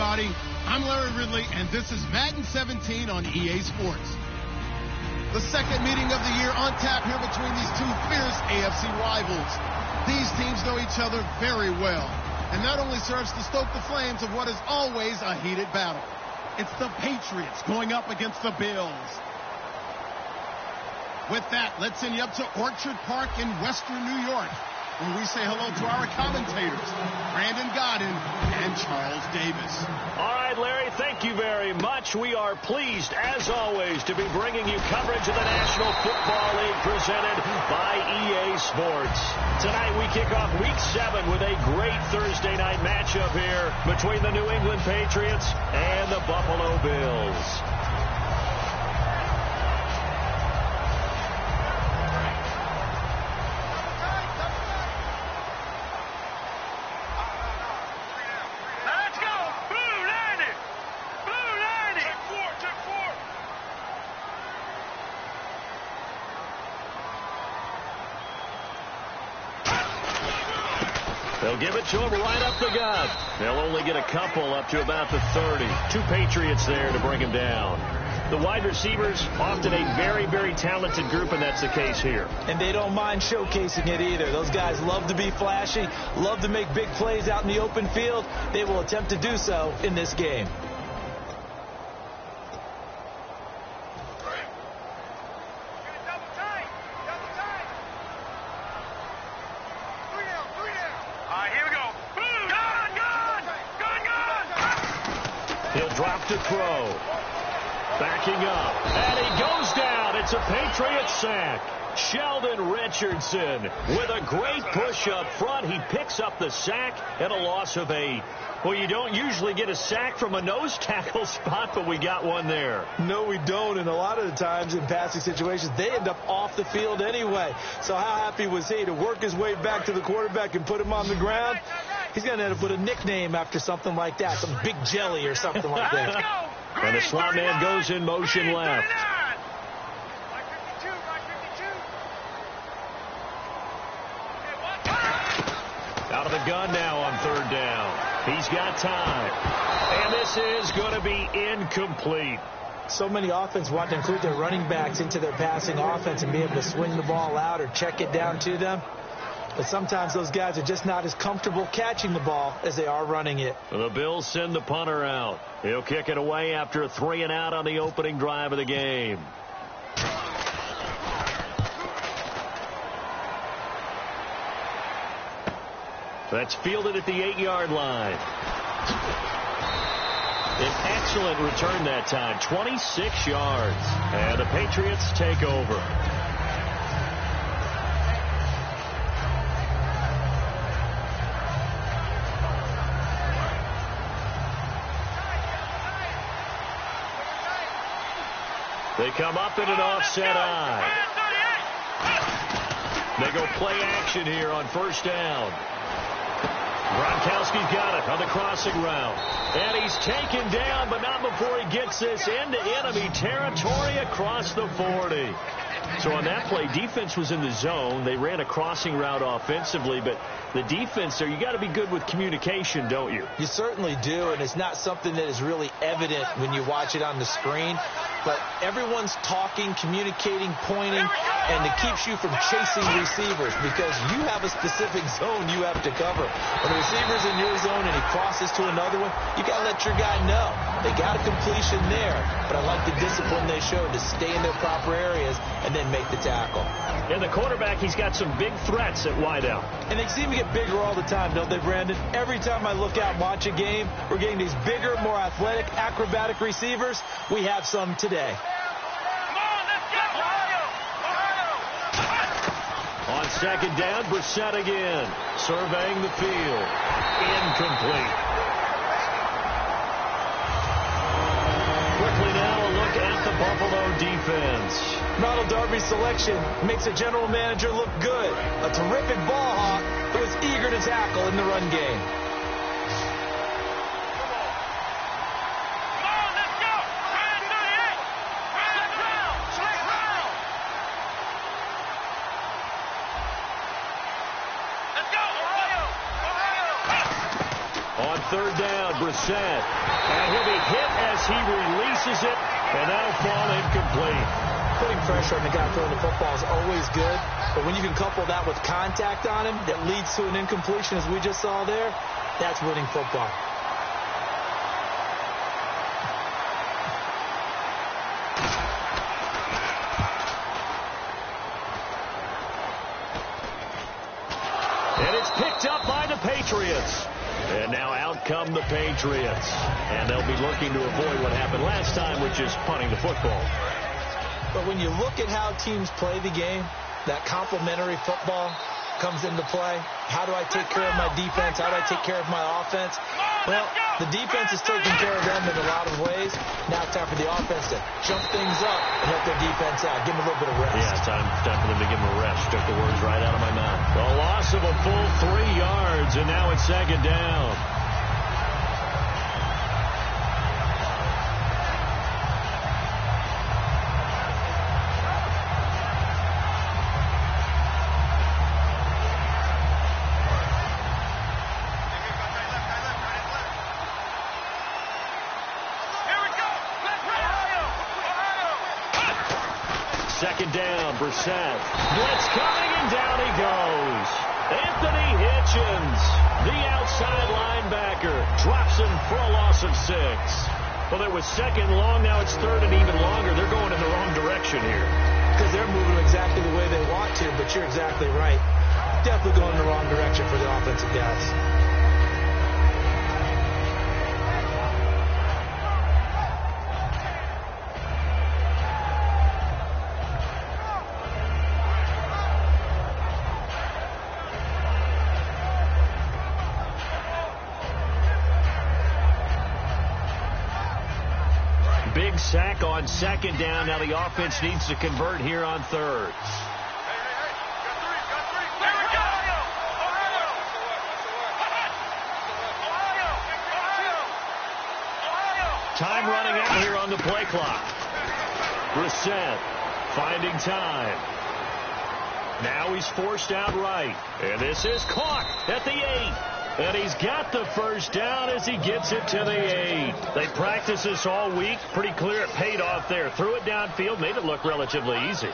everybody. I'm Larry Ridley, and this is Madden 17 on EA Sports. The second meeting of the year on tap here between these two fierce AFC rivals. These teams know each other very well, and that only serves to stoke the flames of what is always a heated battle. It's the Patriots going up against the Bills. With that, let's send you up to Orchard Park in Western New York, where we say hello to our commentators, Brandon Godden and Charles Davis. All right, Larry, thank you very much. We are pleased, as always, to be bringing you coverage of the National Football League presented by EA Sports. Tonight, we kick off Week 7 with a great Thursday night matchup here between the New England Patriots and the Buffalo Bills. They'll give it to him right up the gut. They'll only get a couple up to about the 30. Two Patriots there to bring him down. The wide receivers, often a very, very talented group, and that's the case here. And they don't mind showcasing it either. Those guys love to be flashy, love to make big plays out in the open field. They will attempt to do so in this game. To throw. Backing up. And he goes down. It's a Patriot sack. Sheldon Richardson with a great push up front. He picks up the sack and a loss of 8. Well, you don't usually get a sack from a nose tackle spot, but we got one there. No, we don't. And a lot of the times in passing situations, they end up off the field anyway. So how happy was he to work his way back to the quarterback and put him on the ground? He's going to end up with a nickname after something like that, some Big Jelly or something like that. And the slot man goes in motion left. Out of the gun now on third down. He's got time. And this is going to be incomplete. So many offenses want to include their running backs into their passing offense and be able to swing the ball out or check it down to them. But sometimes those guys are just not as comfortable catching the ball as they are running it. The Bills send the punter out. He'll kick it away after a 3-and-out on the opening drive of the game. That's fielded at the 8-yard line. An excellent return that time, 26 yards. And the Patriots take over. They come up in an offset eye. They go play action here on first down. Gronkowski's got it on the crossing route. And he's taken down, but not before he gets this into enemy territory across the 40. So on that play, defense was in the zone. They ran a crossing route offensively, but the defense there, you got to be good with communication, don't you? You certainly do, and it's not something that is really evident when you watch it on the screen. But everyone's talking, communicating, pointing, and it keeps you from chasing receivers because you have a specific zone you have to cover. When the receiver's in your zone and he crosses to another one, you got to let your guy know. They got a completion there, but I like the discipline they showed to stay in their proper areas and then make the tackle. And the quarterback, he's got some big threats at wideout. And they seem to get bigger all the time, don't they, Brandon? Every time I look out and watch a game, we're getting these bigger, more athletic, acrobatic receivers. We have some today. Come on, let's get Ohio! On second down, Brissett again. Surveying the field. Incomplete. Quickly now, a look at the Buffalo defense. Ronald Darby's selection makes a general manager look good. A terrific ball hawk who is eager to tackle in the run game. On third down, Brissett. And he'll be hit as he releases it, and that'll fall incomplete. Putting pressure on the guy throwing the football is always good, but when you can couple that with contact on him that leads to an incompletion, as we just saw there, that's winning football. And it's picked up by the Patriots. And now out come the Patriots. And they'll be looking to avoid what happened last time, which is punting the football. But when you look at how teams play the game, that complementary football comes into play. How do I take care of my defense? How do I take care of my offense? Well, the defense is taking care of them in a lot of ways. Now it's time for the offense to jump things up and help their defense out. Give them a little bit of rest. Yeah, time for them to give them a rest. Took the words right out of my mouth. A loss of a full 3 yards, and now it's second down. Second down, Brissett. Blitz coming, and down he goes. Anthony Hitchens, the outside linebacker, drops him for a loss of 6. Well, it was second long. Now it's third and even longer. They're going in the wrong direction here. Because they're moving exactly the way they want to, but you're exactly right. Definitely going in the wrong direction for the offensive guys. Big sack on second down. Now the offense needs to convert here on third. Time running out here on the play clock. Brissett finding time. Now he's forced out right. And this is caught at the 8. And he's got the first down as he gets it to the 8. They practiced this all week. Pretty clear it paid off there. Threw it downfield, made it look relatively easy.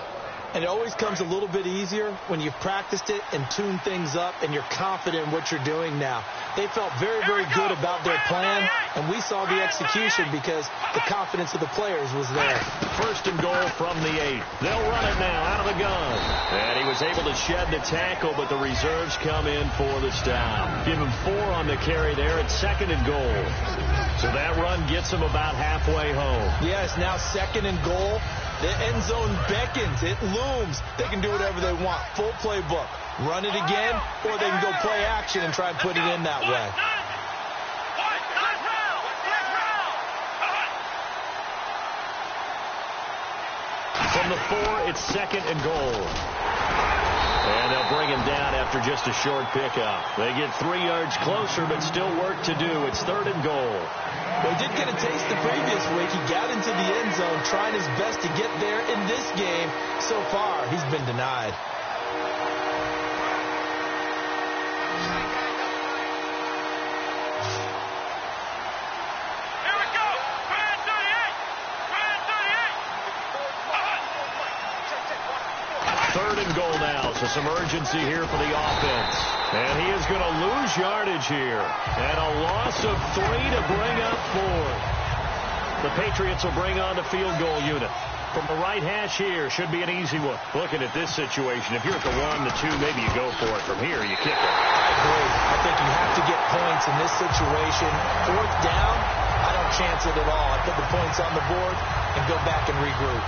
And it always comes a little bit easier when you've practiced it and tuned things up and you're confident in what you're doing now. They felt very, very good about their plan, and we saw the execution because the confidence of the players was there. First and goal from the 8. They'll run it now out of the gun. And he was able to shed the tackle, but the reserves come in for the stop. Give him 4 on the carry there at second and goal. So that run gets him about halfway home. Yes, now second and goal. The end zone beckons. It looms. They can do whatever they want. Full playbook. Run it again, or they can go play action and try and put it in that way. From the 4, it's second and goal. And they'll bring him down after just a short pickup. They get 3 yards closer, but still work to do. It's third and goal. Well, he did get a taste the previous week. He got into the end zone, trying his best to get there in this game. So far, he's been denied. Third and goal now, so some urgency here for the offense. And he is going to lose yardage here. And a loss of 3 to bring up 4. The Patriots will bring on the field goal unit. From the right hash here, should be an easy one. Looking at this situation, if you're at the 1, the 2, maybe you go for it. From here, you kick it. I agree. I think you have to get points in this situation. Fourth down, I don't chance it at all. I put the points on the board and go back and regroup.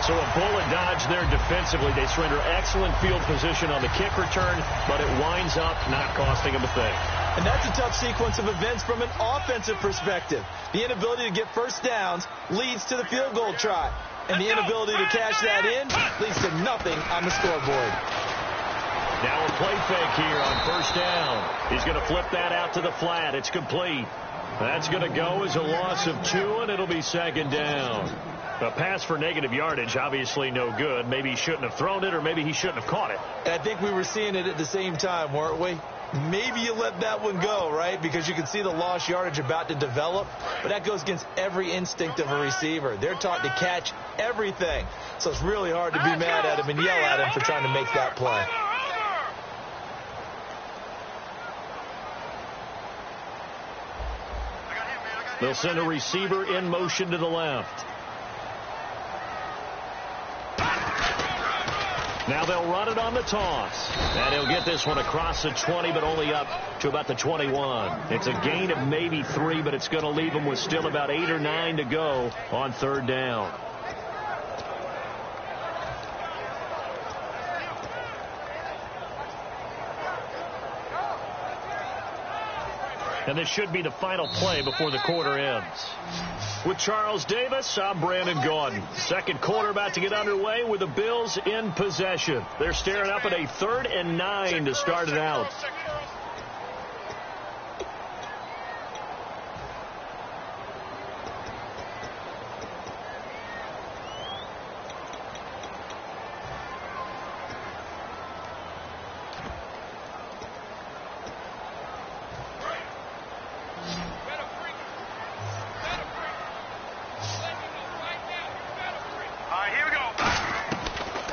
So a bullet dodge there defensively. They surrender excellent field position on the kick return, but it winds up not costing them a thing. And that's a tough sequence of events from an offensive perspective. The inability to get first downs leads to the field goal try. And the inability to cash that in leads to nothing on the scoreboard. Now a play fake here on first down. He's going to flip that out to the flat. It's complete. That's going to go as a loss of 2, and it'll be second down. A pass for negative yardage, obviously no good. Maybe he shouldn't have thrown it, or maybe he shouldn't have caught it. And I think we were seeing it at the same time, weren't we? maybe you let that one go, right? Because you can see the lost yardage about to develop. But that goes against every instinct of a receiver. They're taught to catch everything. So it's really hard to be mad at him and yell at him for trying to make that play. They'll send a receiver in motion to the left. Now they'll run it on the toss. And he'll get this one across the 20, but only up to about the 21. It's a gain of maybe 3, but it's going to leave them with still about 8 or 9 to go on third down. And this should be the final play before the quarter ends. With Charles Davis, I'm Brandon Gaudin. Second quarter about to get underway with the Bills in possession. They're staring up at a 3rd and 9 to start it out.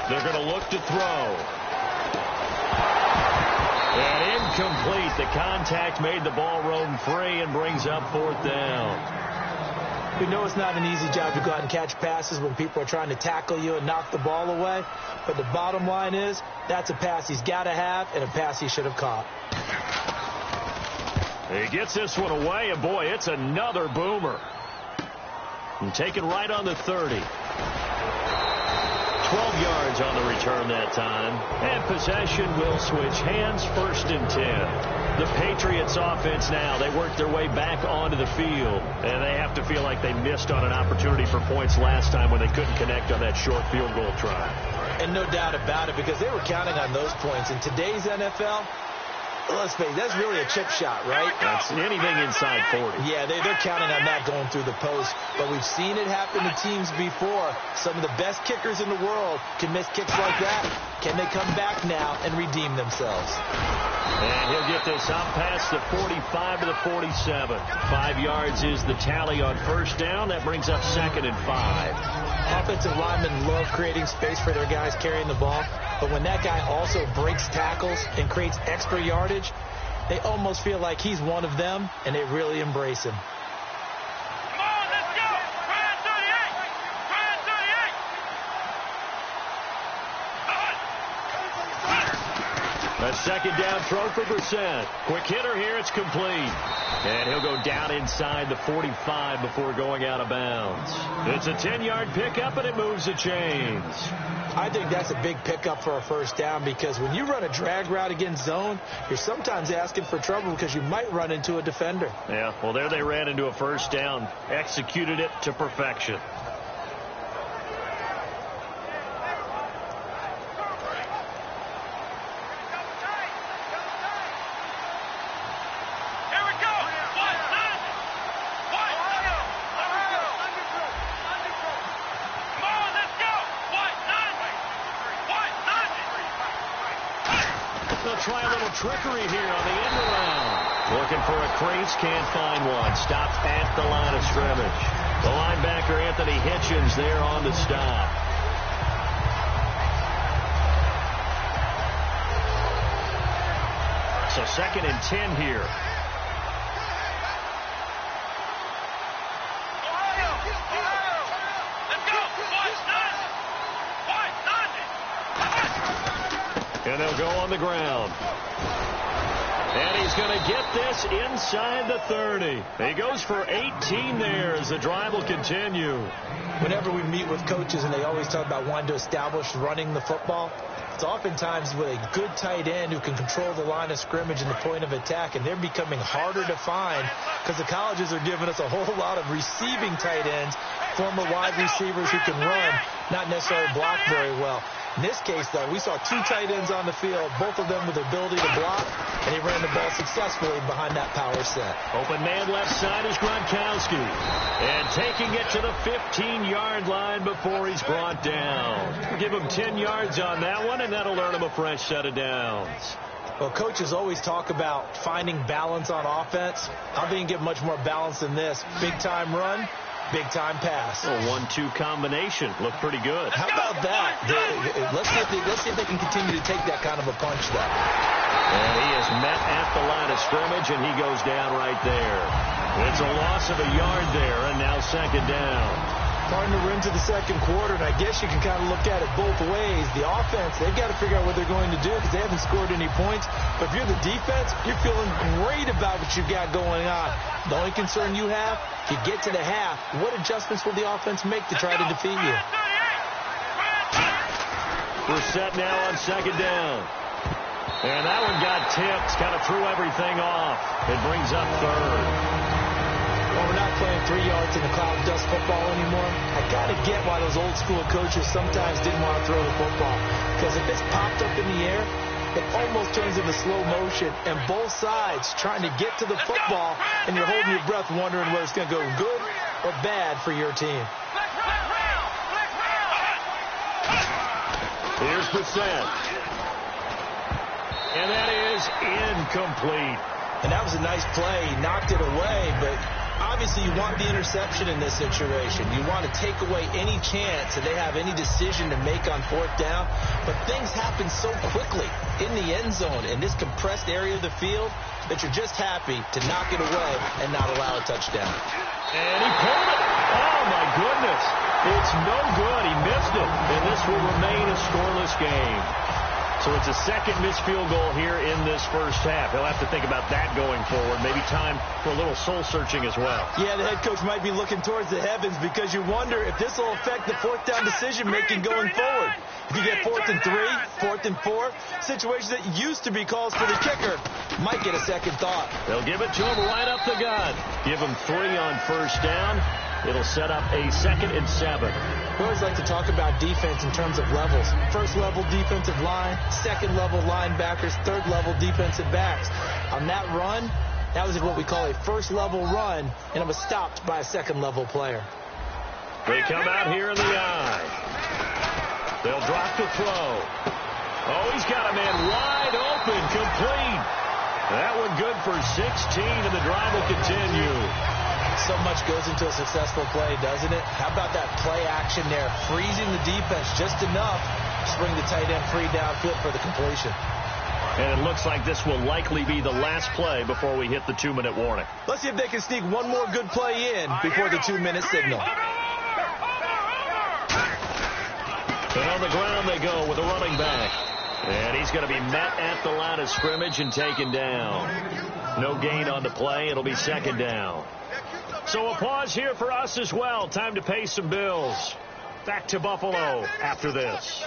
They're going to look to throw. And incomplete. The contact made the ball roam free and brings up 4th down. We know it's not an easy job to go out and catch passes when people are trying to tackle you and knock the ball away. But the bottom line is that's a pass he's got to have and a pass he should have caught. He gets this one away, and boy, it's another boomer. And taken right on the 30. 12 yards on the return that time. And possession will switch hands, 1st and 10. The Patriots offense now, they work their way back onto the field. And they have to feel like they missed on an opportunity for points last time when they couldn't connect on that short field goal try. And no doubt about it, because they were counting on those points. In today's NFL, let's face it, that's really a chip shot, right? That's anything inside 40. Yeah, they're counting on that going through the post. But we've seen it happen to teams before. Some of the best kickers in the world can miss kicks like that. Can they come back now and redeem themselves? And he'll get this up past the 45 to the 47. 5 yards is the tally on 1st down. That brings up 2nd and 5. Offensive linemen love creating space for their guys carrying the ball. But when that guy also breaks tackles and creates extra yardage, they almost feel like he's one of them, and they really embrace him. Come on, let's go! Try 38! Try 38! A 2nd down throw for Brissett. Quick hitter here, it's complete. And he'll go down inside the 45 before going out of bounds. It's a 10-yard pickup, and it moves the chains. I think that's a big pickup for a 1st down, because when you run a drag route against zone, you're sometimes asking for trouble because you might run into a defender. Yeah, well, there they ran into a 1st down, executed it to perfection. Try a little trickery here on the end around. Looking for a crease, can't find one. Stopped at the line of scrimmage. The linebacker, Anthony Hitchens, there on the stop. So 2nd and 10 here. And they'll go on the ground. And he's going to get this inside the 30. He goes for 18 there as the drive will continue. Whenever we meet with coaches and they always talk about wanting to establish running the football, it's oftentimes with a good tight end who can control the line of scrimmage and the point of attack, and they're becoming harder to find because the colleges are giving us a whole lot of receiving tight ends, former wide receivers who can run, not necessarily block very well. In this case, though, we saw 2 tight ends on the field, both of them with the ability to block, and he ran the ball successfully behind that power set. Open man left side is Gronkowski. And taking it to the 15-yard line before he's brought down. Give him 10 yards on that one, and that'll earn him a fresh set of downs. Well, coaches always talk about finding balance on offense. How do you get much more balance than this? Big-time run, big-time pass. A 1-2 combination. Looked pretty good. How about that? Let's see if they can continue to take that kind of a punch, though. And he is met at the line of scrimmage, and he goes down right there. It's a loss of a yard there, and now second down. Starting to run to the second quarter, and I guess you can kind of look at it both ways. The offense, they've got to figure out what they're going to do because they haven't scored any points. But if you're the defense, you're feeling great about what you've got going on. The only concern you have, if you get to the half, what adjustments will the offense make to try to defeat you? We're set now on second down. And that one got tipped, kind of threw everything off. It brings up third. Well, we're not playing 3 yards in the cloud dust football anymore. I got to get why those old school coaches sometimes didn't want to throw the football. Because if it's popped up in the air, it almost turns into slow motion. And both sides trying to get to the football, and you're holding your breath wondering whether it's going to go good or bad for your team. Here's the set. And that is incomplete. And that was a nice play. He knocked it away, but obviously you want the interception in this situation. You want to take away any chance that they have any decision to make on fourth down. But things happen so quickly in the end zone in this compressed area of the field that you're just happy to knock it away and not allow a touchdown. And he pulled it. Oh, my goodness. It's no good. He missed it. And this will remain a scoreless game. So it's a second missed field goal here in this first half. He'll have to think about that going forward. Maybe time for a little soul-searching as well. Yeah, the head coach might be looking towards the heavens because you wonder if this will affect the fourth down decision-making going forward. If you get 4th and 3, 4th and 4, situations that used to be calls for the kicker might get a second thought. They'll give it to him right up the gut. Give him 3 on first down. It'll set up a 2nd and 7. We always like to talk about defense in terms of levels. First level defensive line, second level linebackers, third level defensive backs. On that run, that was what we call a first level run, and it was stopped by a second level player. They come out here in the eye. They'll drop to throw. Oh, he's got a man wide open, complete. That one good for 16, and the drive will continue. So much goes into a successful play, doesn't it? How about that play action there? Freezing the defense just enough to bring the tight end free downfield for the completion. And it looks like this will likely be the last play before we hit the 2-minute warning. Let's see if they can sneak one more good play in before the 2-minute signal. And on the ground they go with a running back. And he's going to be met at the line of scrimmage and taken down. No gain on the play. It'll be second down. So a pause here for us as well. Time to pay some bills. Back to Buffalo after this.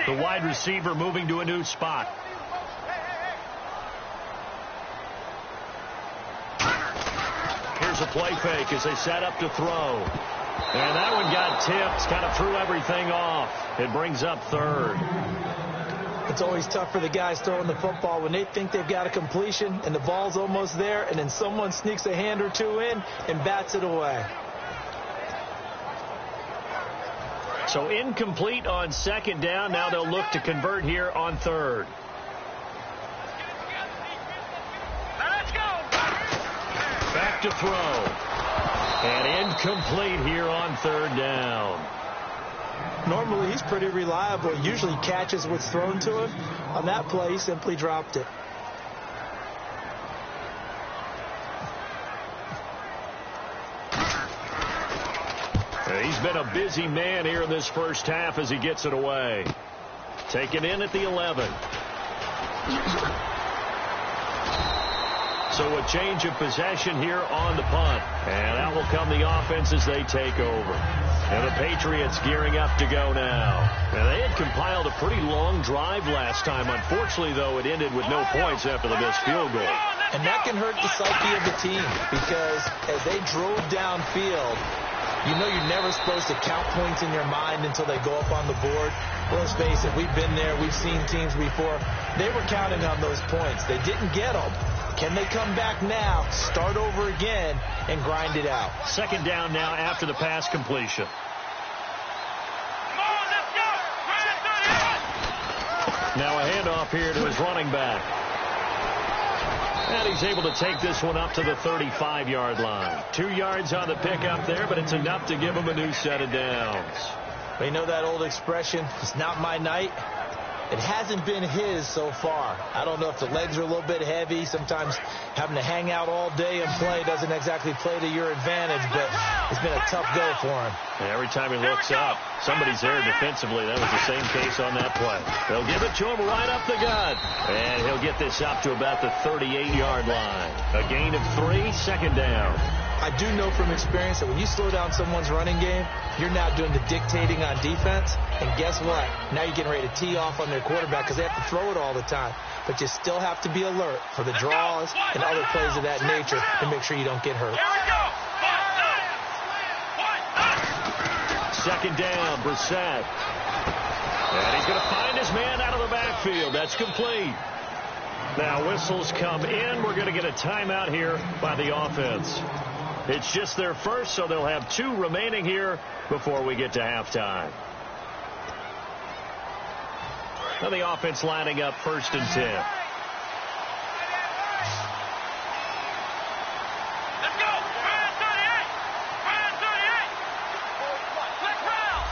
The wide receiver moving to a new spot. Here's a play fake as they set up to throw. And that one got tipped, kind of threw everything off. It brings up third. It's always tough for the guys throwing the football when they think they've got a completion and the ball's almost there, and then someone sneaks a hand or two in and bats it away. So incomplete on second down. Now they'll look to convert here on third. Back to throw. And incomplete here on third down. Normally he's pretty reliable. He usually catches what's thrown to him. On that play, he simply dropped it. He's been a busy man here in this first half as he gets it away. Taken in at the 11. So a change of possession here on the punt. And out will come the offense as they take over. And the Patriots gearing up to go now. And they had compiled a pretty long drive last time. Unfortunately, though, it ended with no points after the missed field goal. And that can hurt the psyche of the team because as they drove downfield, You know you're never supposed to count points in your mind until they go up on the board. Well, let's face it, we've been there. We've seen teams before. They were counting on those points. They didn't get them. Can they come back now, start over again, and grind it out? Second down now after the pass completion. Come on, let's go. Now a handoff here to his running back. And he's able to take this one up to the 35-yard line. 2 yards on the pickup there, but it's enough to give him a new set of downs. Well, you know that old expression, it's not my night? It hasn't been his so far. I don't know if the legs are a little bit heavy. Sometimes having to hang out all day and play doesn't exactly play to your advantage, but it's been a tough go for him. And every time he looks up, somebody's there defensively. That was the same case on that play. They'll give it to him right up the gut. And he'll get this up to about the 38-yard line. A gain of 3, second down. I do know from experience that when you slow down someone's running game, you're now doing the dictating on defense. And guess what? Now you're getting ready to tee off on their quarterback because they have to throw it all the time. But you still have to be alert for the draws and other plays of that nature to make sure you don't get hurt. Second down, Brissett. And he's going to find his man out of the backfield. That's complete. Now whistles come in. We're going to get a timeout here by the offense. It's just their first, so they'll have 2 remaining here before we get to halftime. Now the offense lining up 1st and 10. Let's go. 38. 38. Flick round.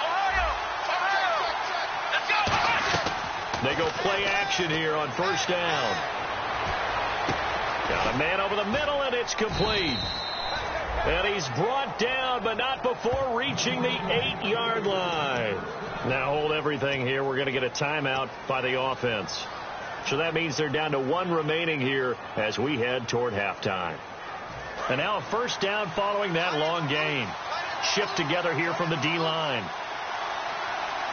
Ohio. Let's go. They go play action here on 1st down. Got a man over the middle, and it's complete. And he's brought down, but not before reaching the 8-yard line. Now hold everything here. We're going to get a timeout by the offense. So that means they're down to 1 remaining here as we head toward halftime. And now a 1st down following that long gain. Shift together here from the D-line.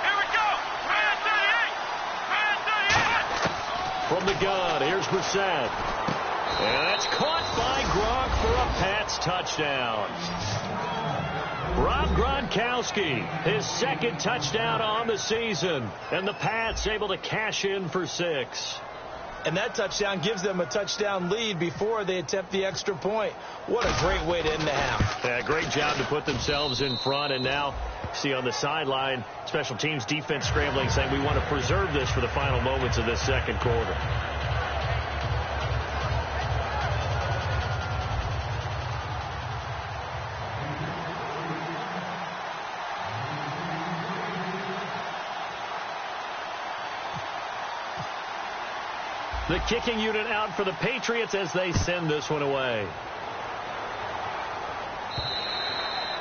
Here we go. 38. From the gun, here's Brissett. And that's caught by Gronk for a Pats touchdown. Rob Gronkowski, his 2nd touchdown on the season. And the Pats able to cash in for 6. And that touchdown gives them a touchdown lead before they attempt the extra point. What a great way to end the half. Yeah, great job to put themselves in front. And now, see on the sideline, special teams defense scrambling, saying we want to preserve this for the final moments of this 2nd quarter. The kicking unit out for the Patriots as they send this one away.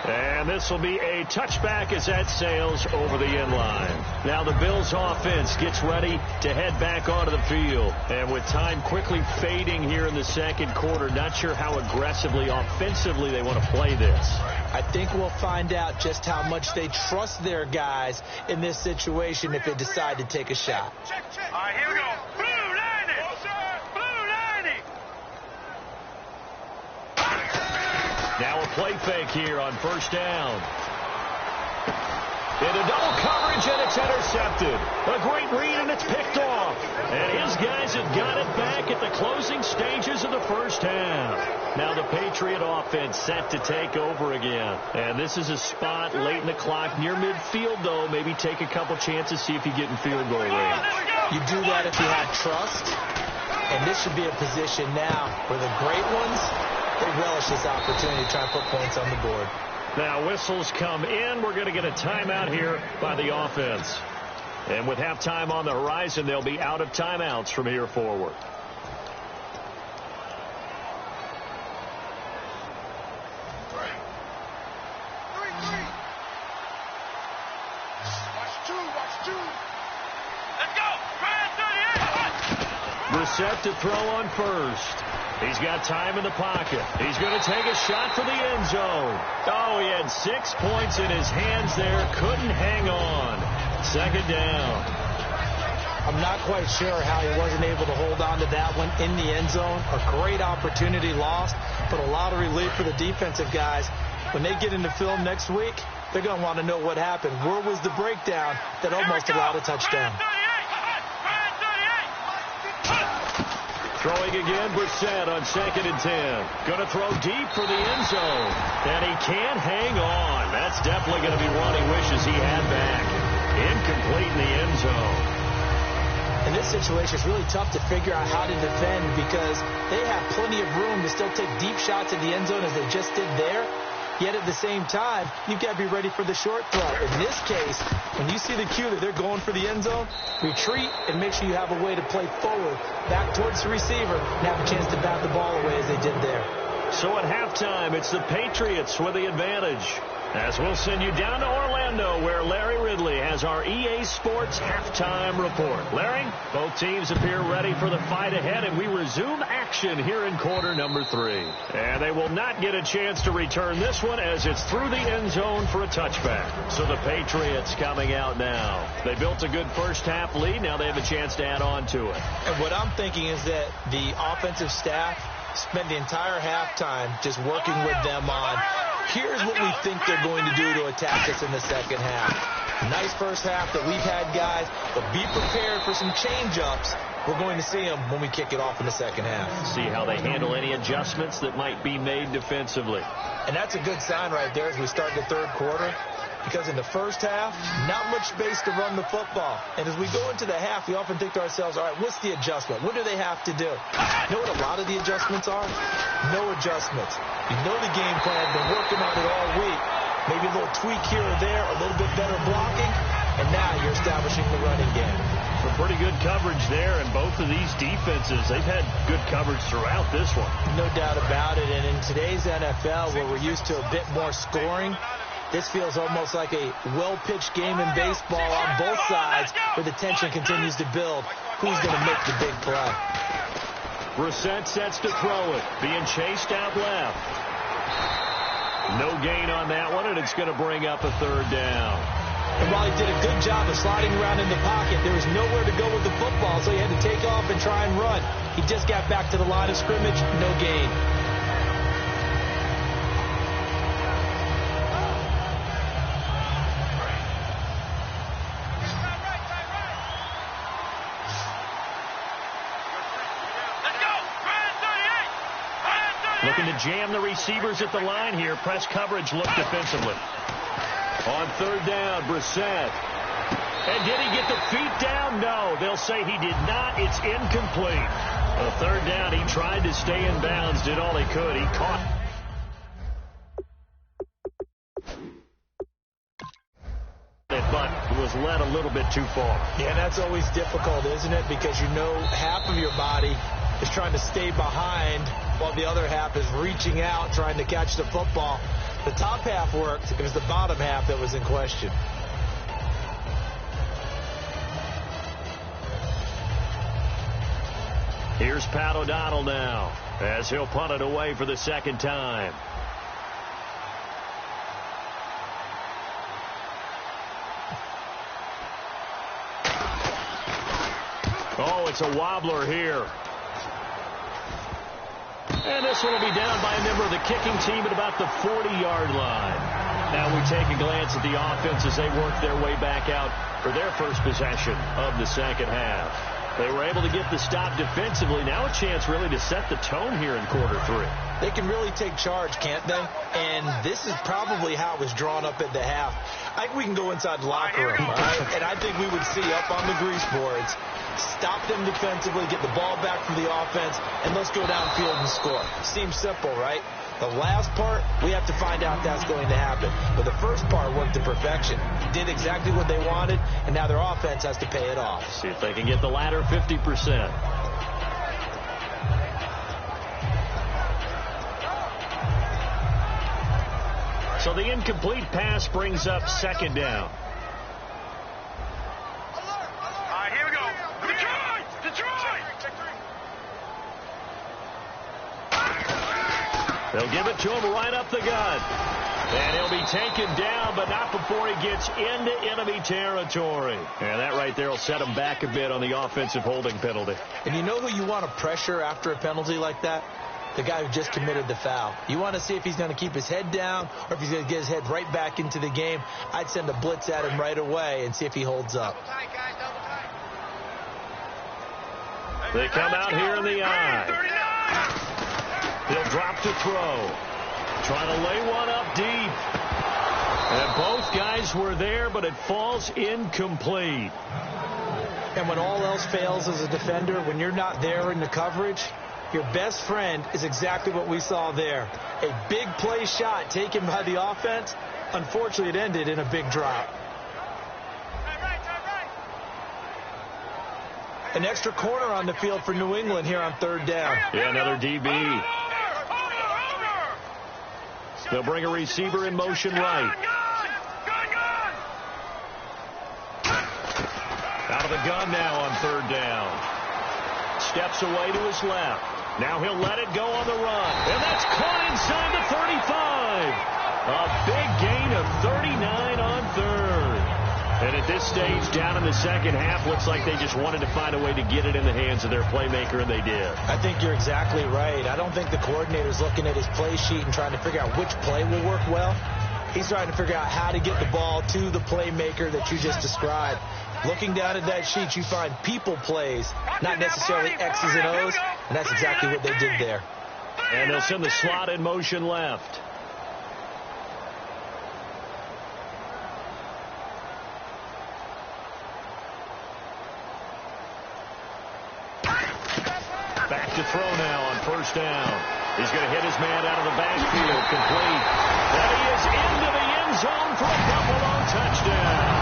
And this will be a touchback as that sails over the end line. Now the Bills offense gets ready to head back onto the field. And with time quickly fading here in the 2nd quarter, not sure how aggressively, offensively they want to play this. I think we'll find out just how much they trust their guys in this situation if they decide to take a shot. All right, here we go. Blue 90. Blue 90. Now a play fake here on 1st down. Into double coverage, and it's intercepted. A great read, and it's picked off. And his guys have got it back at the closing stages of the 1st half. Now the Patriot offense set to take over again. And this is a spot late in the clock near midfield, though. Maybe take a couple chances, see if you get in field goal range. You do that if you have trust. And this should be a position now where the great ones, they relish this opportunity to try and put points on the board. Now whistles come in. We're going to get a timeout here by the offense. And with halftime on the horizon, they'll be out of timeouts from here forward. Let's go. 38. Brissett to throw on 1st. He's got time in the pocket. He's going to take a shot for the end zone. Oh, he had 6 points in his hands there. Couldn't hang on. 2nd down. I'm not quite sure how he wasn't able to hold on to that one in the end zone. A great opportunity lost. But a lot of relief for the defensive guys. When they get into film next week, they're going to want to know what happened. Where was the breakdown that almost allowed a touchdown? Throwing again, Brissett on 2nd and 10. Going to throw deep for the end zone. And he can't hang on. That's definitely going to be one he wishes he had back. Incomplete in the end zone. In this situation, it's really tough to figure out how to defend because they have plenty of room to still take deep shots at the end zone as they just did there. Yet at the same time, you've got to be ready for the short throw. In this case, when you see the cue that they're going for the end zone, retreat and make sure you have a way to play forward, back towards the receiver, and have a chance to bat the ball away as they did there. So at halftime, it's the Patriots with the advantage. As we'll send you down to Orlando, where Larry Ridley has our EA Sports halftime report. Larry, both teams appear ready for the fight ahead, and we resume action here in quarter number 3. And they will not get a chance to return this one as it's through the end zone for a touchback. So the Patriots coming out now. They built a good first-half lead. Now they have a chance to add on to it. And what I'm thinking is that the offensive staff spent the entire halftime just working with them on here's what we think they're going to do to attack us in the second half. Nice first half that we've had, guys, but be prepared for some change-ups. We're going to see them when we kick it off in the second half. See how they handle any adjustments that might be made defensively. And that's a good sign right there as we start the third quarter. Because in the first half, not much space to run the football. And as we go into the half, we often think to ourselves, all right, what's the adjustment? What do they have to do? You know what a lot of the adjustments are? No adjustments. You know the game plan, been working on it all week. Maybe a little tweak here or there, a little bit better blocking, and now you're establishing the running game. Some pretty good coverage there, and both of these defenses, they've had good coverage throughout this one. No doubt about it, and in today's NFL, where we're used to a bit more scoring, this feels almost like a well-pitched game in baseball on both sides where the tension continues to build. Who's going to make the big play? Brissett sets to throw it, being chased out left. No gain on that one, and it's going to bring up a third down. And while he did a good job of sliding around in the pocket, there was nowhere to go with the football, so he had to take off and try and run. He just got back to the line of scrimmage, no gain. Looking to jam the receivers at the line here. Press coverage look defensively. On third down, Brissett. And did he get the feet down? No. They'll say he did not. It's incomplete. A third down. He tried to stay in bounds. Did all he could. He caught. But was led a little bit too far. Yeah, that's always difficult, isn't it? Because you know half of your body is trying to stay behind while the other half is reaching out, trying to catch the football. The top half worked. It was the bottom half that was in question. Here's Pat O'Donnell now as he'll punt it away for the second time. Oh, it's a wobbler here. And this one will be down by a member of the kicking team at about the 40-yard line. Now we take a glance at the offense as they work their way back out for their first possession of the second half. They were able to get the stop defensively. Now a chance really to set the tone here in quarter 3. They can really take charge, can't they? And this is probably how it was drawn up at the half. I think we can go inside the locker room, right? And I think we would see up on the grease boards, stop them defensively, get the ball back from the offense, and let's go downfield and score. Seems simple, right? The last part, we have to find out if that's going to happen. But the first part worked to perfection. Did exactly what they wanted, and now their offense has to pay it off. See if they can get the latter 50%. So the incomplete pass brings up second down. All right, here we go. Detroit! They'll give it to him right up the gut. And he'll be taken down, but not before he gets into enemy territory. And that right there will set him back a bit on the offensive holding penalty. And you know who you want to pressure after a penalty like that? the guy who just committed the foul. You want to see if he's going to keep his head down or if he's going to get his head right back into the game. I'd send a blitz at him right away and see if he holds up. They come out here in the eye. He'll drop to throw. Trying to lay one up deep. And both guys were there, but it falls incomplete. And when all else fails as a defender, when you're not there in the coverage, your best friend is exactly what we saw there. A big play shot taken by the offense. Unfortunately, it ended in a big drop. An extra corner on the field for New England here on third down. Yeah, another DB. They'll bring a receiver in motion right. Out of the gun now on third down. Steps away to his left. Now he'll let it go on the run. And that's caught inside the 35. A big gain of 39 on third. And at this stage, down in the second half, looks like they just wanted to find a way to get it in the hands of their playmaker, and they did. I think you're exactly right. I don't think the coordinator's looking at his play sheet and trying to figure out which play will work well. He's trying to figure out how to get the ball to the playmaker that you just described. Looking down at that sheet, you find people plays, not necessarily X's and O's, and that's exactly what they did there. And they'll send the slot in motion left. Back to throw now on first down. He's going to hit his man out of the backfield, complete. And he is into the end zone for a Buffalo touchdown.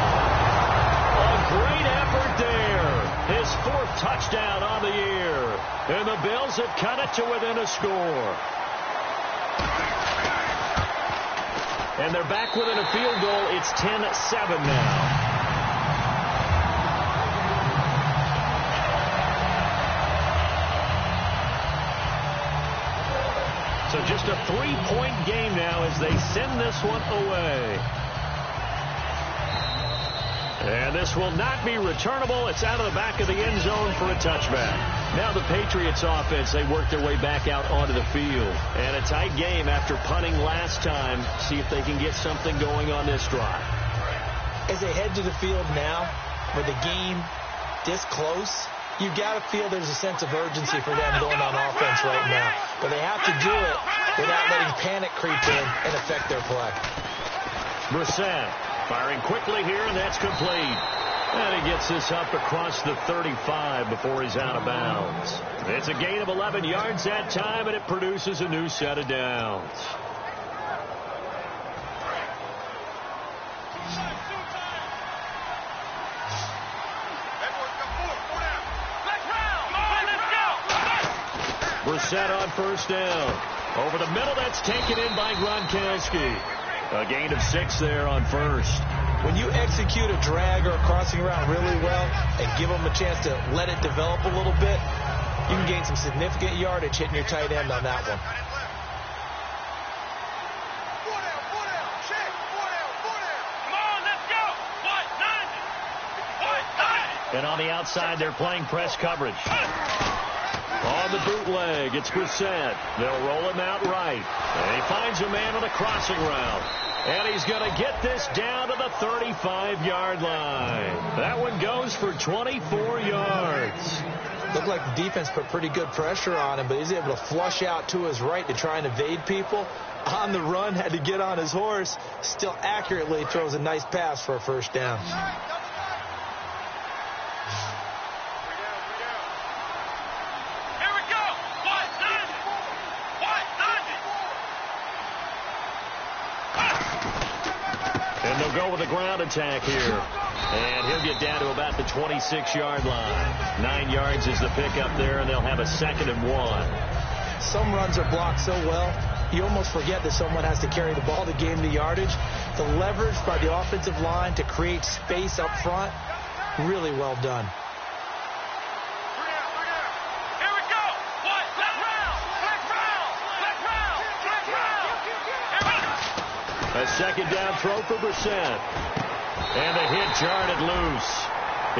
A great effort there. His fourth touchdown on the year. And the Bills have cut it to within a score. And they're back within a field goal. It's 10-7 now. So just a 3-point game now as they send this one away. And this will not be returnable. It's out of the back of the end zone for a touchback. Now the Patriots offense, they work their way back out onto the field. And a tight game after punting last time. See if they can get something going on this drive. As they head to the field now, with the game this close, you've got to feel there's a sense of urgency for them going on offense right now. But they have to do it without letting panic creep in and affect their play. Brissett firing quickly here, and that's complete. And he gets this up across the 35 before he's out of bounds. It's a gain of 11 yards that time, and it produces a new set of downs. Brissett on first down. Over the middle, that's taken in by Gronkowski. A gain of 6 there on first. When you execute a drag or a crossing route really well and give them a chance to let it develop a little bit, you can gain some significant yardage hitting your tight end on that one. And on the outside, they're playing press coverage. On the bootleg, it's Brissett. They'll roll him out right. And he finds a man on a crossing route. And he's going to get this down to the 35-yard line. That one goes for 24 yards. Looked like the defense put pretty good pressure on him, but he's able to flush out to his right to try and evade people. On the run, had to get on his horse. Still accurately throws a nice pass for a first down. Go with a ground attack here. And he'll get down to about the 26-yard line. 9 yards is the pickup there, and they'll have a 2nd and 1. Some runs are blocked so well, you almost forget that someone has to carry the ball to gain the yardage. The leverage by the offensive line to create space up front, really well done. A 2nd down throw for Brissett. And the hit jarred it loose.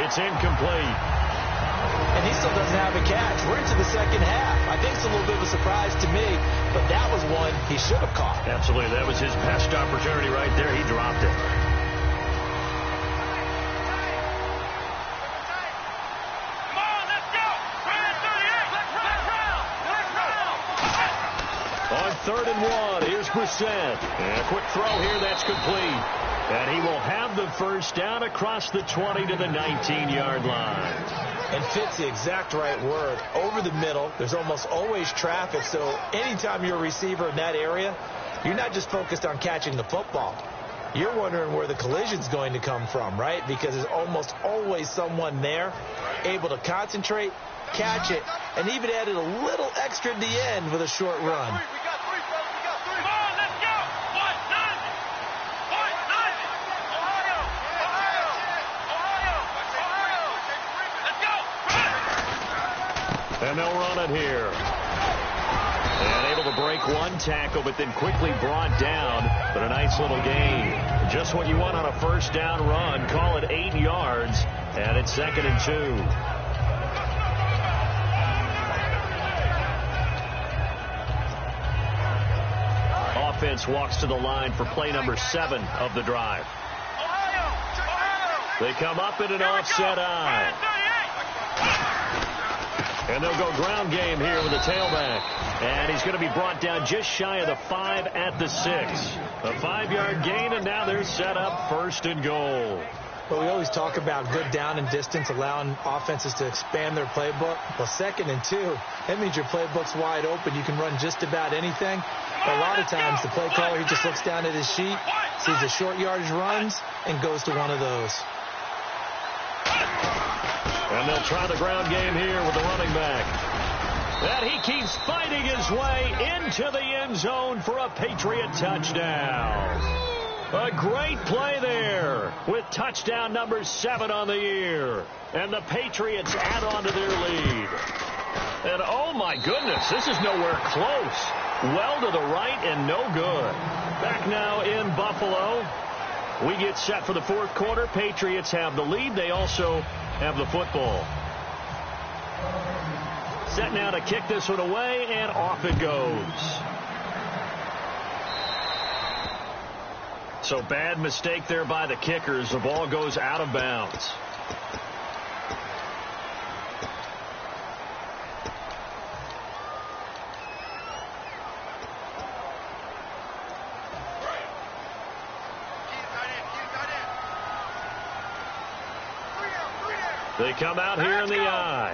It's incomplete. And he still doesn't have have a catch. We're into the second half. I think it's a little bit of a surprise to me, but that was one he should have caught. Absolutely. That was his best opportunity right there. He dropped it. On 3rd and 1, here's Brissett. And a quick throw here, that's complete. And he will have the first down across the 20 to the 19-yard line. And fits the exact right word. Over the middle, there's almost always traffic, so anytime you're a receiver in that area, you're not just focused on catching the football. You're wondering where the collision's going to come from, right? Because there's almost always someone there able to concentrate, catch it, and even added a little extra at the end with a short run. And they'll run it here. And able to break one tackle, but then quickly brought down. But a nice little gain. Just what you want on a first down run. Call it 8 yards. And it's 2nd and 2. Offense walks to the line for play number 7 of the drive. They come up in an offset eye. And they'll go ground game here with a tailback. And he's going to be brought down just shy of the 5 at the 6. A 5-yard gain, and now they're set up 1st and goal. Well, we always talk about good down and distance, allowing offenses to expand their playbook. Well, 2nd and 2, that means your playbook's wide open. You can run just about anything. But a lot of times, the play caller, he just looks down at his sheet, sees the short yardage runs, and goes to one of those. And they'll try the ground game here with the running back. And he keeps fighting his way into the end zone for a Patriot touchdown. A great play there with touchdown number 7 on the year. And the Patriots add on to their lead. And oh my goodness, this is nowhere close. Well to the right and no good. Back now in Buffalo. We get set for the 4th quarter. Patriots have the lead. They also have the football. Set now to kick this one away, and off it goes. So bad mistake there by the kickers. The ball goes out of bounds. They come out here in the eye.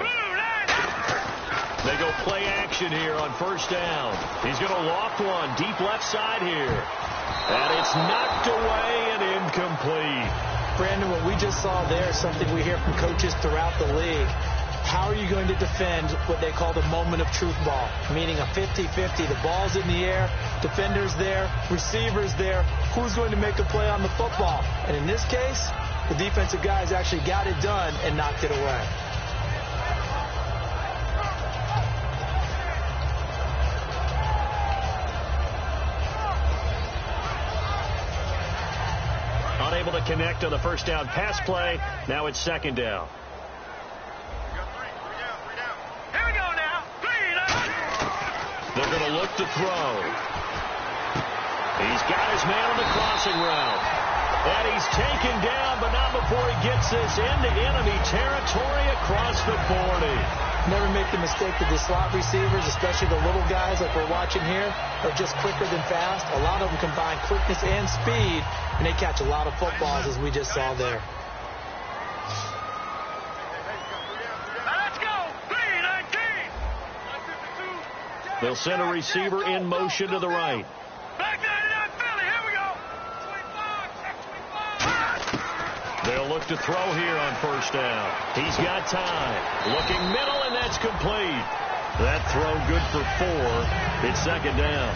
They go play action here on 1st down. He's going to loft one deep left side here. And it's knocked away and incomplete. Brandon, what we just saw there is something we hear from coaches throughout the league. How are you going to defend what they call the moment of truth ball, meaning a 50-50? The ball's in the air, defenders there, receivers there. Who's going to make a play on the football? And in this case, the defensive guys actually got it done and knocked it away. Unable to connect on the 1st down pass play. Now it's 2nd down. Here we go now. They're going to look to throw. He's got his man on the crossing route. And he's taken down, but not before he gets this into enemy territory across the 40. Never make the mistake that the slot receivers, especially the little guys like we're watching here, are just quicker than fast. A lot of them combine quickness and speed, and they catch a lot of footballs, as we just saw there. Let's go. 3-19. They'll send a receiver in motion to the right. Back 99 Philly. Here we go. 25. They'll look to throw here on 1st down. He's got time. Looking middle, and that's complete. That throw good for 4. It's 2nd down.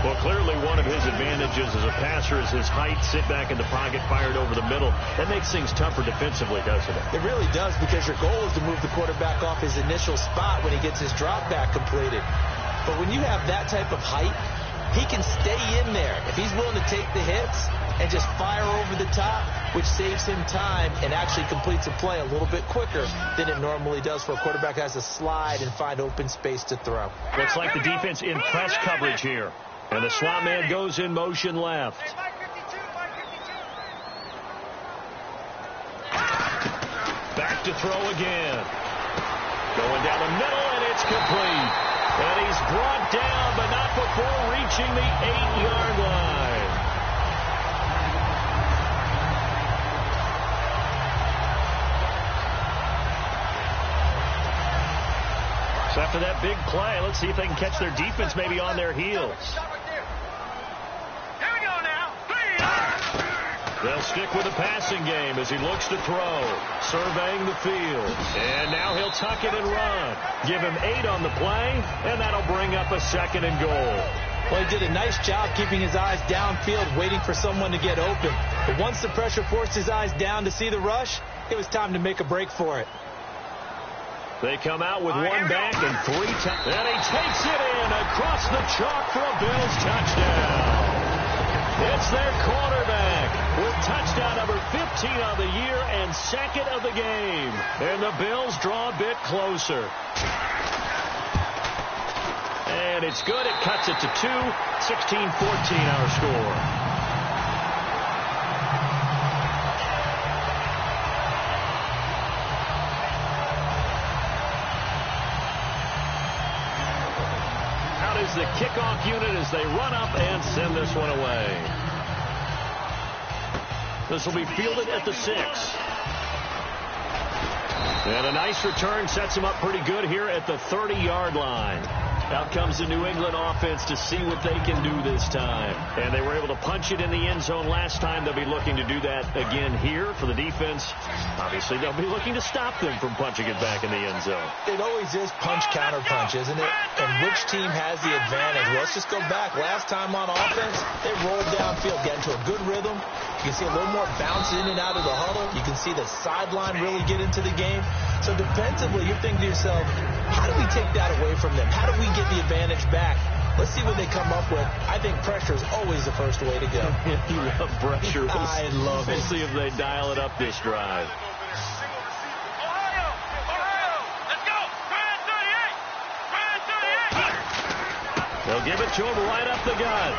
Well, clearly one of his advantages as a passer is his height. Sit back in the pocket, fired over the middle. That makes things tougher defensively, doesn't it? It really does, because your goal is to move the quarterback off his initial spot when he gets his drop back completed. But when you have that type of height, he can stay in there. If he's willing to take the hits and just fire over the top, which saves him time and actually completes a play a little bit quicker than it normally does for a quarterback who has to slide and find open space to throw. Looks like the defense in press coverage here. And the slot man goes in motion left. Back to throw again. Going down the middle, and it's complete. And he's brought down, but not before reaching the 8-yard line. So after that big play, let's see if they can catch their defense maybe on their heels. Here we go now. 3 yards. They'll stick with the passing game as he looks to throw, surveying the field. And now he'll tuck it and run. Give him 8 on the play, and that'll bring up a 2nd and goal. Well, he did a nice job keeping his eyes downfield, waiting for someone to get open. But once the pressure forced his eyes down to see the rush, it was time to make a break for it. They come out with 1 back and 3 times. And he takes it in across the chalk for a Bills touchdown. It's their quarterback with touchdown number 15 on the year and 2nd of the game. And the Bills draw a bit closer. And it's good. It cuts it to 2. 16-14 our score. The kickoff unit as they run up and send this one away. This will be fielded at the 6. And a nice return sets him up pretty good here at the 30-yard line. Out comes the New England offense to see what they can do this time. And they were able to punch it in the end zone last time. They'll be looking to do that again here for the defense. Obviously, they'll be looking to stop them from punching it back in the end zone. It always is punch-counter-punch, isn't it? And which team has the advantage? Well, let's just go back. Last time on offense, they rolled downfield, get into a good rhythm. You can see a little more bounce in and out of the huddle. You can see the sideline really get into the game. So defensively, you're thinking to yourself, how do we take that away from them? How do we get the advantage back? Let's see what they come up with. I think pressure is always the first way to go. You love pressure. I love it. We'll see if they dial it up this drive. Ohio, let's go. Try 38. They'll give it to him right up the gut.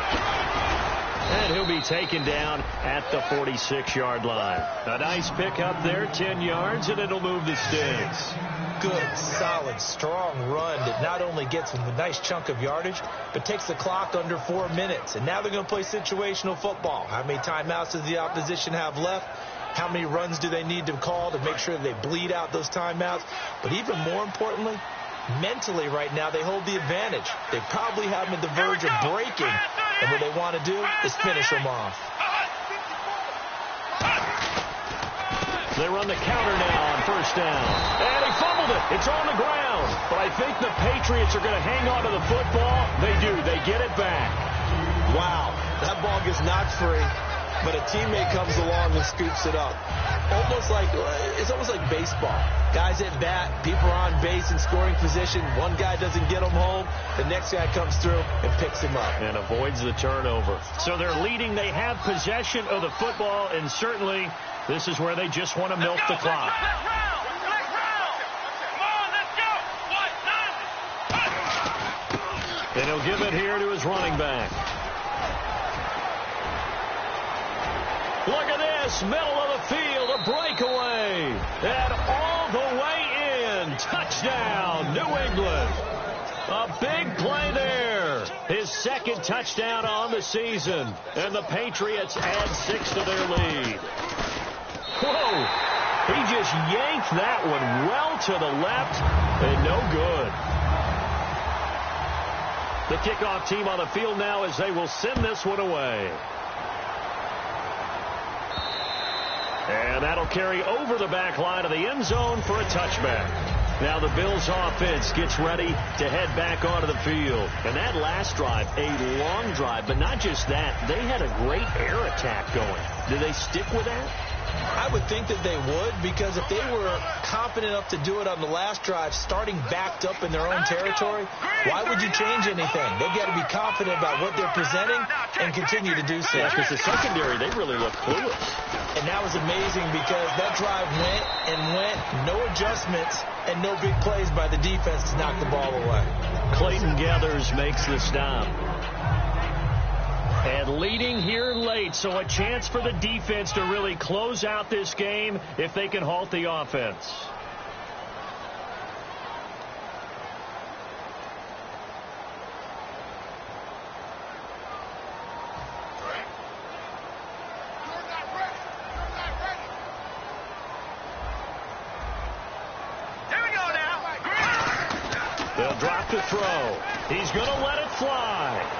And he'll be taken down at the 46-yard line. A nice pickup there, 10 yards, and it'll move the sticks. Good, solid, strong run that not only gets them a nice chunk of yardage, but takes the clock under 4 minutes. And now they're going to play situational football. How many timeouts does the opposition have left? How many runs do they need to call to make sure that they bleed out those timeouts? But even more importantly, mentally right now, they hold the advantage. They probably have them at the verge of breaking. And what they want to do is finish them off. They run the counter now on first down. And he fumbled it. It's on the ground. But I think the Patriots are going to hang on to the football. They do. They get it back. Wow. That ball gets knocked free, but a teammate comes along and scoops it up. It's almost like baseball. Guys at bat, people are on base in scoring position. One guy doesn't get them home. The next guy comes through and picks him up. And avoids the turnover. So they're leading. They have possession of the football, and certainly this is where they just want to milk the clock. Let's round. Come on, let's go. And he'll give it here to his running back. Look at this, middle of the field, a breakaway, and all the way in. Touchdown, New England. A big play there. His 2nd touchdown on the season, and the Patriots add 6 to their lead. Whoa, he just yanked that one well to the left, and no good. The kickoff team on the field now as they will send this one away. And that'll carry over the back line of the end zone for a touchback. Now the Bills offense gets ready to head back onto the field. And that last drive, a long drive, but not just that. They had a great air attack going. Do they stick with that? I would think that they would, because if they were confident enough to do it on the last drive, starting backed up in their own territory, why would you change anything? They've got to be confident about what they're presenting and continue to do so. Yeah, because the secondary, they really look clueless. And that was amazing because that drive went and went, no adjustments, and no big plays by the defense to knock the ball away. Clayton Gathers makes the stop. And leading here late, so a chance for the defense to really close out this game if they can halt the offense. They'll drop the throw. He's going to let it fly.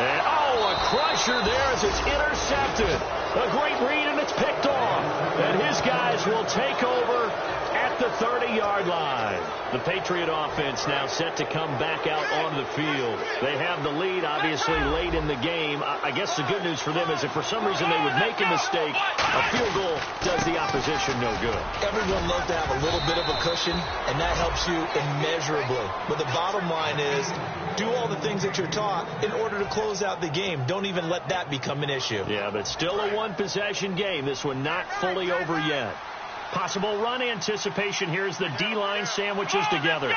And, a crusher there as it's intercepted. A great read, and it's picked off. And his guys will take over at the 30-yard line. The Patriot offense now set to come back out onto the field. They have the lead, obviously, late in the game. I guess the good news for them is if for some reason they would make a mistake, a field goal does the opposition no good. Everyone loves to have a little bit of a cushion, and that helps you immeasurably. But the bottom line is, do all the things that you're taught in order to close out the game. Don't even let that become an issue. Yeah, but still a one-possession game. This one not fully over yet. Possible run anticipation here as the D-line sandwiches together.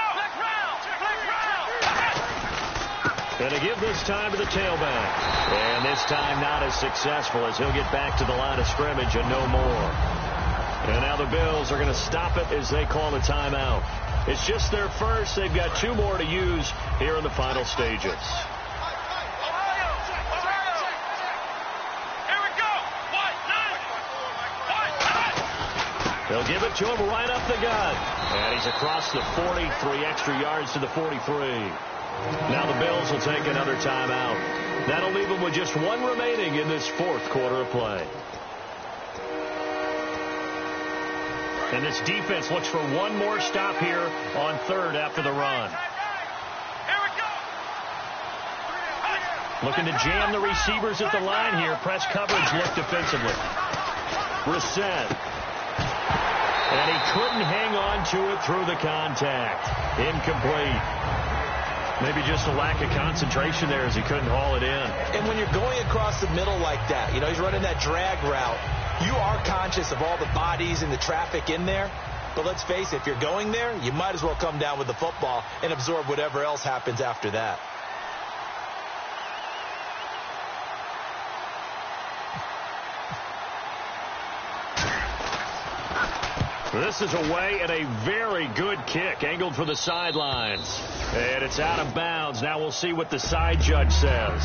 Going to give this time to the tailback. And this time not as successful as he'll get back to the line of scrimmage and no more. And now the Bills are going to stop it as they call a timeout. It's just their first. They've got 2 more to use here in the final stages. They'll give it to him right up the gut. And he's across the 40, 3 extra yards to the 43. Now the Bills will take another timeout. That'll leave them with just 1 remaining in this 4th quarter of play. And this defense looks for 1 more stop here on 3rd after the run. Looking to jam the receivers at the line here. Press coverage look defensively. Brissett. And he couldn't hang on to it through the contact. Incomplete. Maybe just a lack of concentration there as he couldn't haul it in. And when you're going across the middle like that, you know, he's running that drag route, you are conscious of all the bodies and the traffic in there. But let's face it, if you're going there, you might as well come down with the football and absorb whatever else happens after that. This is away and a very good kick, angled for the sidelines. And it's out of bounds. Now we'll see what the side judge says.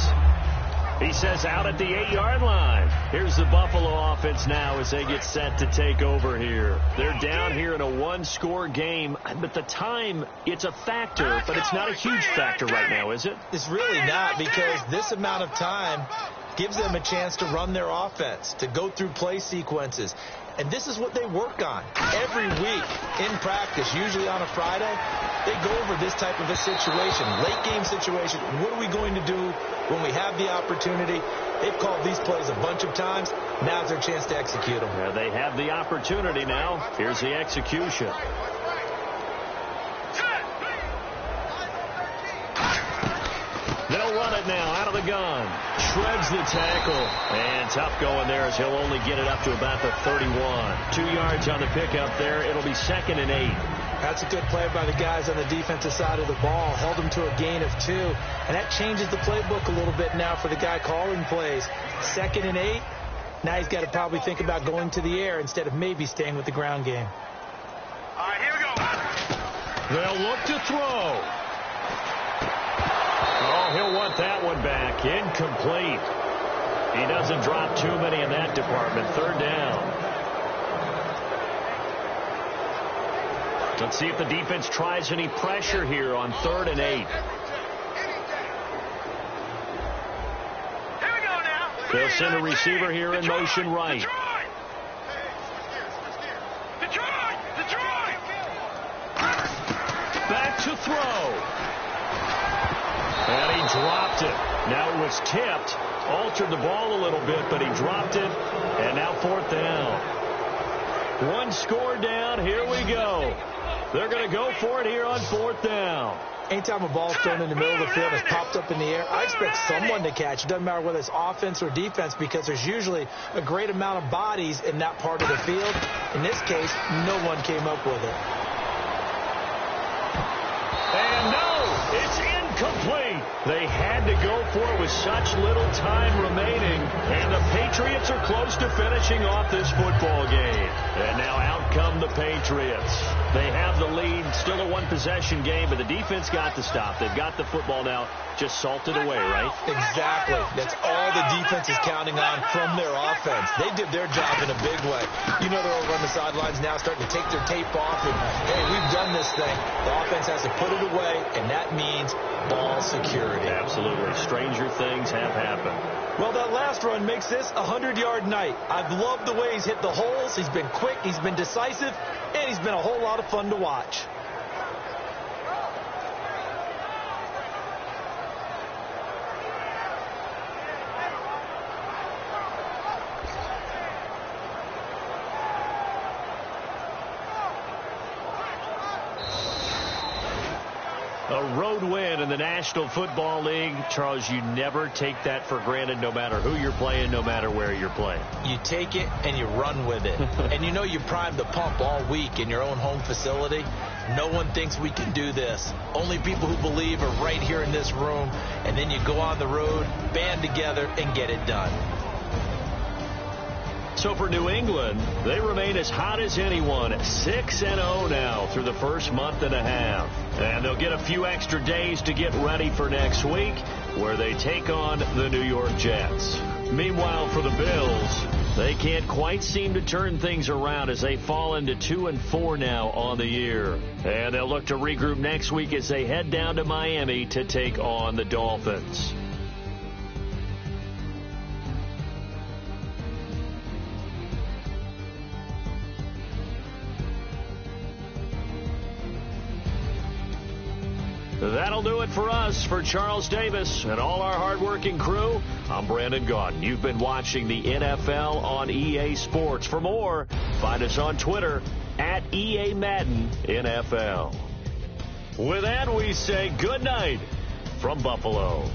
He says out at the 8-yard line. Here's the Buffalo offense now as they get set to take over here. They're down here in a 1-score game. But the time, it's a factor, but it's not a huge factor right now, is it? It's really not, because this amount of time gives them a chance to run their offense, to go through play sequences. And this is what they work on every week in practice, usually on a Friday. They go over this type of a situation, late game situation. What are we going to do when we have the opportunity? They've called these plays a bunch of times. Now's their chance to execute them. Yeah, they have the opportunity now. Here's the execution. They'll run it now out of the gun. Shreds the tackle. And tough going there as he'll only get it up to about the 31. 2 yards on the pickup there. It'll be 2nd and 8. That's a good play by the guys on the defensive side of the ball. Held them to a gain of 2. And that changes the playbook a little bit now for the guy calling plays. 2nd and 8. Now he's got to probably think about going to the air instead of maybe staying with the ground game. All right, here we go. They'll look to throw. Oh, he'll want that one back. Incomplete. He doesn't drop too many in that department. 3rd down. Let's see if the defense tries any pressure here on 3rd and 8. Here we go now. They'll send a receiver here in motion right. Detroit! Back to throw. And he dropped it. Now it was tipped. Altered the ball a little bit, but he dropped it. And now 4th down. One score down. Here we go. They're going to go for it here on 4th down. Anytime a ball's thrown in the middle of the field and it's popped up in the air, I expect someone to catch. It doesn't matter whether it's offense or defense, because there's usually a great amount of bodies in that part of the field. In this case, no one came up with it. And no, it's incomplete. They had to go for it with such little time remaining. And the Patriots are close to finishing off this football game. And now out come the Patriots. They have the lead, still a one-possession game, but the defense got the stop. They've got the football now, just salted away, right? Exactly. That's all the defense is counting on from their offense. They did their job in a big way. You know they're over on the sidelines now starting to take their tape off, and, hey, we've done this thing. The offense has to put it away, and that means ball security. Absolutely. Stranger things have happened. Well, that last run makes this a 100-yard night. I've loved the way he's hit the holes. He's been quick, he's been decisive, and he's been a whole lot of fun to watch. A road win in the National Football League. Charles, you never take that for granted, no matter who you're playing, no matter where you're playing. You take it and you run with it. And you know you primed the pump all week in your own home facility. No one thinks we can do this. Only people who believe are right here in this room. And then you go on the road, band together, and get it done. So for New England, they remain as hot as anyone, 6-0 now through the first month and a half. And they'll get a few extra days to get ready for next week, where they take on the New York Jets. Meanwhile, for the Bills, they can't quite seem to turn things around as they fall into 2-4 now on the year. And they'll look to regroup next week as they head down to Miami to take on the Dolphins. That'll do it for us. For Charles Davis and all our hardworking crew, I'm Brandon Gaudin. You've been watching the NFL on EA Sports. For more, find us on Twitter at EA Madden NFL. With that, we say good night from Buffalo.